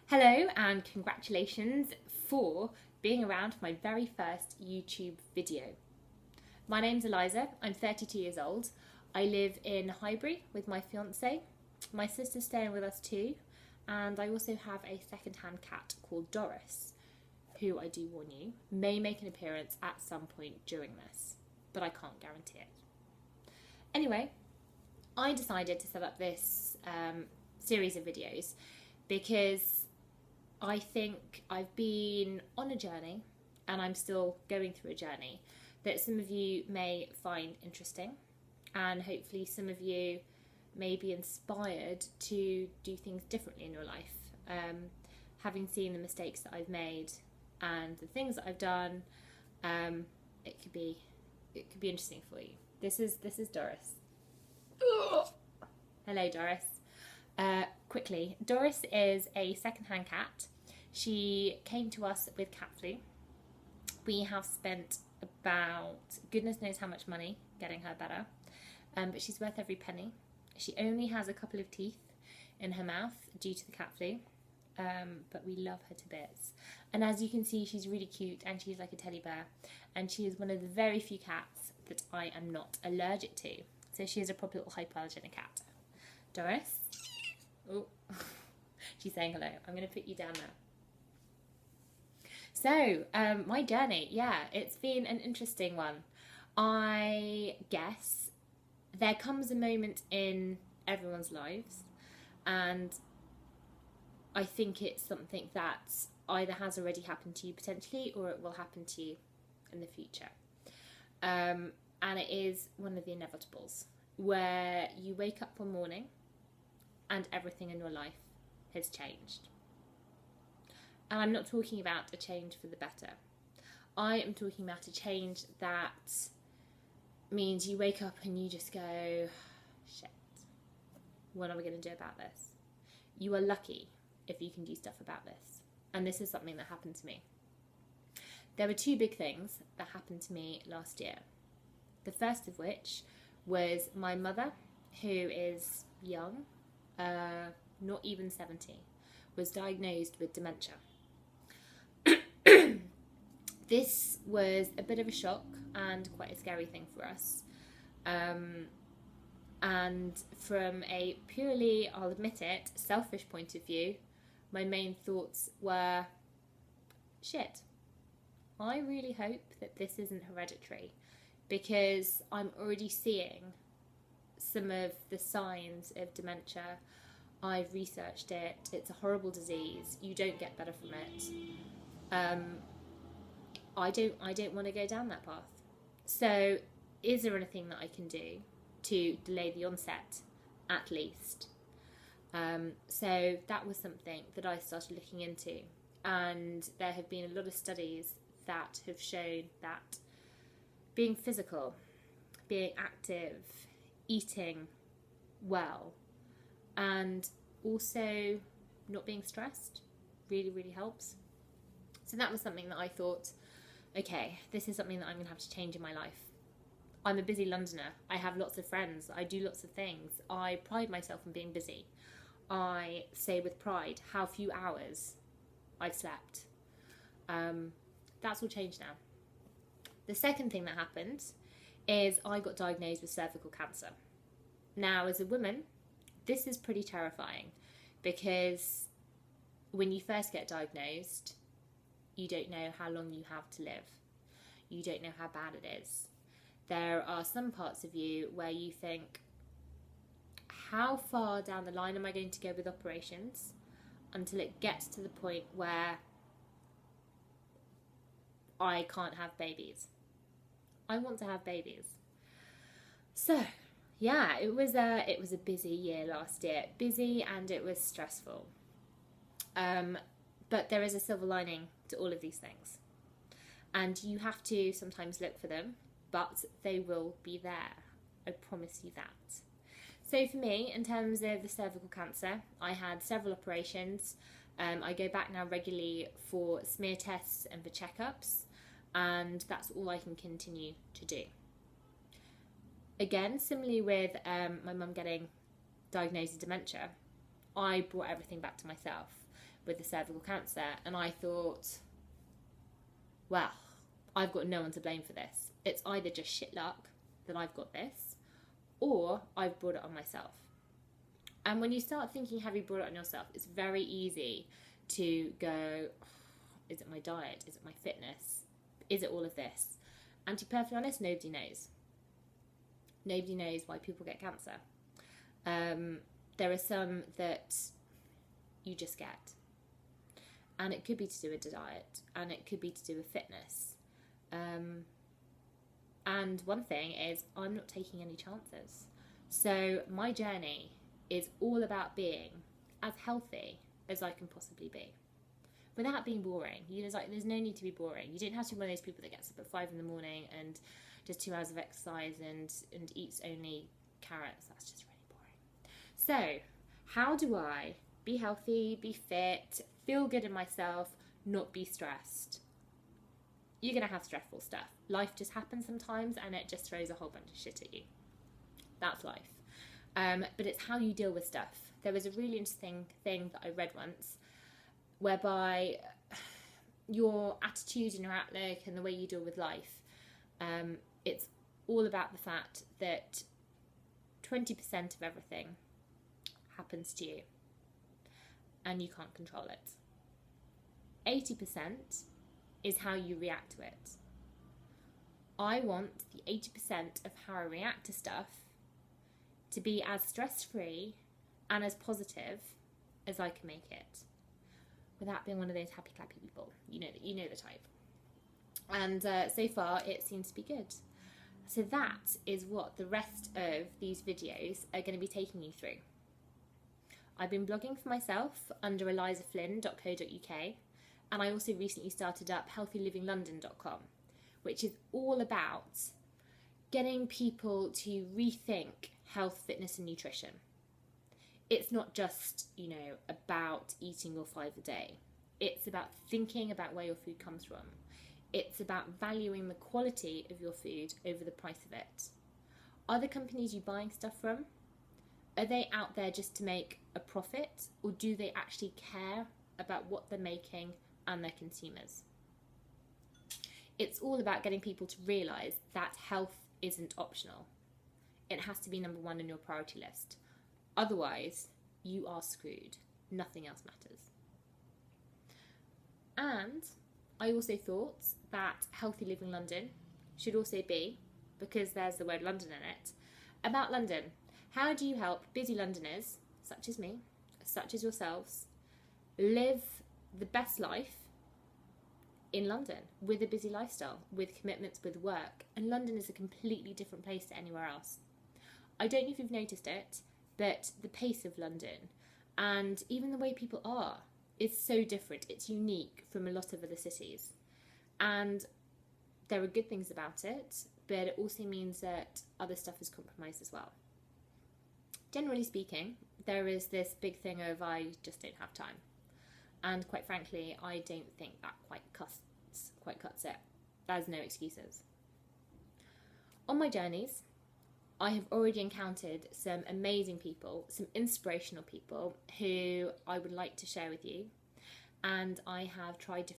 Hello and congratulations for being around for my very first YouTube video. My name's Eliza, I'm 32 years old. I live in Highbury with my fiance. My sister's staying with us too, and I also have a second-hand cat called Doris, who, I do warn you, may make an appearance at some point during this, but I can't guarantee it. Anyway, I decided to set up this series of videos because I think I've been on a journey, and I'm still going through a journey that some of you may find interesting, and hopefully some of you may be inspired to do things differently in your life. Having seen the mistakes that I've made and the things that I've done, it could be interesting for you. This is Doris. Hello, Doris. Quickly, Doris is a second-hand cat. She came to us with cat flu. We have spent about goodness knows how much money getting her better, but she's worth every penny. She only has a couple of teeth in her mouth due to the cat flu, but we love her to bits. And as you can see, she's really cute and she's like a teddy bear, and she is one of the very few cats that I am not allergic to. So she is a proper little hypoallergenic cat. Doris? Oh, she's saying hello. I'm going to put you down now. So, my journey, it's been an interesting one. I guess there comes a moment in everyone's lives, and I think it's something that either has already happened to you potentially, or it will happen to you in the future. And it is one of the inevitables, where you wake up one morning and everything in your life has changed. And I'm not talking about a change for the better. I am talking about a change that means you wake up and you just go, shit, what are we going to do about this? You are lucky if you can do stuff about this. And this is something that happened to me. There were two big things that happened to me last year. The first of which was my mother, who is young, not even 70, was diagnosed with dementia. This was a bit of a shock and quite a scary thing for us. And from a purely, I'll admit it, selfish point of view, my main thoughts were, shit, I really hope that this isn't hereditary, because I'm already seeing some of the signs of dementia. I've researched it. It's a horrible disease. You don't get better from it. I don't want to go down that path. So is there anything that I can do to delay the onset, at least? So that was something that I started looking into, and there have been a lot of studies that have shown that being physical, being active, eating well, and also not being stressed really, really helps. So that was something that I thought, okay, this is something that I'm going to have to change in my life. I'm a busy Londoner. I have lots of friends. I do lots of things. I pride myself on being busy. I say with pride how few hours I've slept. That's all changed now. The second thing that happened is I got diagnosed with cervical cancer. Now, as a woman, this is pretty terrifying, because when you first get diagnosed, you don't know how long you have to live. You don't know how bad it is. There are some parts of you where you think, how far down the line am I going to go with operations until it gets to the point where I can't have babies? I want to have babies. So, yeah, it was a busy year last year. Busy, and it was stressful. But there is a silver lining to all of these things. And you have to sometimes look for them, but they will be there. I promise you that. So for me, in terms of the cervical cancer, I had several operations. I go back now regularly for smear tests and for checkups, and that's all I can continue to do. Again, similarly with my mum getting diagnosed with dementia, I brought everything back to myself. with the cervical cancer, and I thought, well, I've got no one to blame for this. It's either just shit luck that I've got this, or I've brought it on myself. And when you start thinking, have you brought it on yourself, it's very easy to go, is it my diet? Is it my fitness? Is it all of this? And to be perfectly honest, nobody knows. Nobody knows why people get cancer. There are some that you just get. And it could be to do with the diet, and it could be to do with fitness. And one thing is, I'm not taking any chances. So my journey is all about being as healthy as I can possibly be, without being boring. There's no need to be boring. You don't have to be one of those people that gets up at 5 in the morning and does 2 hours of exercise and eats only carrots. That's just really boring. So how do I be healthy, be fit, feel good in myself, not be stressed? You're going to have stressful stuff. Life just happens sometimes, and it just throws a whole bunch of shit at you. That's life. But it's how you deal with stuff. There was a really interesting thing that I read once, whereby your attitude and your outlook and the way you deal with life, it's all about the fact that 20% of everything happens to you, and you can't control it. 80% is how you react to it. I want the 80% of how I react to stuff to be as stress-free and as positive as I can make it, without being one of those happy clappy people. You know the type. And so far it seems to be good. So that is what the rest of these videos are going to be taking you through. I've been blogging for myself under elizaflynn.co.uk, and I also recently started up healthylivinglondon.com, which is all about getting people to rethink health, fitness and nutrition. It's not just, about eating your 5 a day. It's about thinking about where your food comes from. It's about valuing the quality of your food over the price of it. Are the companies you buying stuff from, are they out there just to make a profit, or do they actually care about what they're making and their consumers? It's all about getting people to realise that health isn't optional. It has to be number 1 on your priority list. Otherwise, you are screwed. Nothing else matters. And I also thought that Healthy Living London should also be, because there's the word London in it, about London. How do you help busy Londoners, such as me, such as yourselves, live the best life in London with a busy lifestyle, with commitments, with work? And London is a completely different place to anywhere else. I don't know if you've noticed it, but the pace of London and even the way people are is so different. It's unique from a lot of other cities. And there are good things about it, but it also means that other stuff is compromised as well. Generally speaking, there is this big thing of I just don't have time. And quite frankly, I don't think that quite cuts it. There's no excuses. On my journeys, I have already encountered some amazing people, some inspirational people who I would like to share with you. And I have tried to